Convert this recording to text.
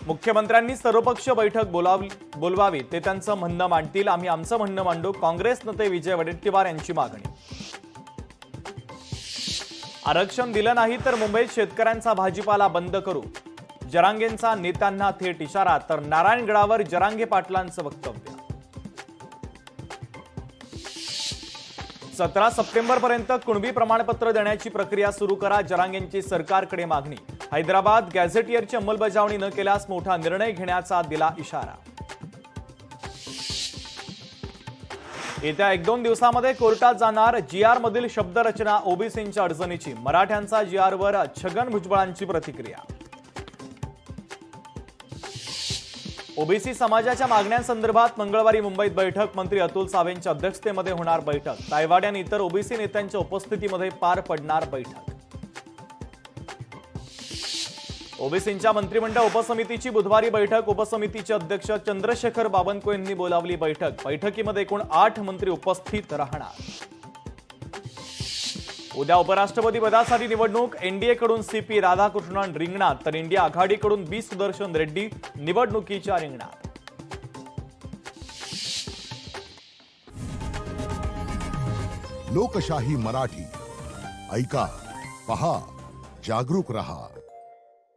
मुख्यमंत्र्यांनी सर्वपक्षीय बैठक बोलवावी, ते त्यांचं म्हणणं मांडतील, आम्ही आमचं म्हणणं मांडू, काँग्रेस नेते विजय वडेट्टीवार यांची मागणी। आरक्षण दिलं नाही तर मुंबईत शेतकऱ्यांचा भाजीपाला बंद करू, जरांगेंचा नेत्यांना थेट इशारा। तर नारायणगडावर जरांगे पाटलांचं वक्तव्य। 17 सप्टेंबरपर्यंत कुणबी प्रमाणपत्र देण्याची प्रक्रिया सुरू करा, जरांगेंची सरकारकडे मागणी। हैदराबाद गॅझेटियरची अंमलबजावणी न केल्यास मोठा निर्णय घेण्याचा दिला इशारा। येत्या 1-2 दिवसांमध्ये कोर्टात जाणार जीआर मधील शब्दरचना ओबीसींच्या अडचणीची, मराठ्यांचा जीआरवर छगन भुजबळांची प्रतिक्रिया। ओबीसी समाजाच्या मागण्यांसंदर्भात मंगळवारी मुंबईत बैठक, मंत्री अतुल सावेंच्या अध्यक्षतेमध्ये होणार बैठक। तायवाडे आणि इतर ओबीसी नेत्यांच्या उपस्थितीमध्ये पार पडणार बैठक। ओबीसींच्या मंत्रिमंडळ उपसमितीची बुधवारी बैठक, उपसमितीचे अध्यक्ष चंद्रशेखर बावनकुळेंनी बोलावली बैठक। बैठकीमध्ये एकूण 8 मंत्री उपस्थित राहणार। उद्या उपराष्ट्रपती पदासाठी निवडणूक, एनडीएकडून सीपी राधाकृष्णन रिंगणात, तर इंडिया आघाडीकडून बी सुदर्शन रेड्डी निवडणुकीच्या रिंगणात। लोकशाही मराठी ऐका, पहा, जागरूक रहा।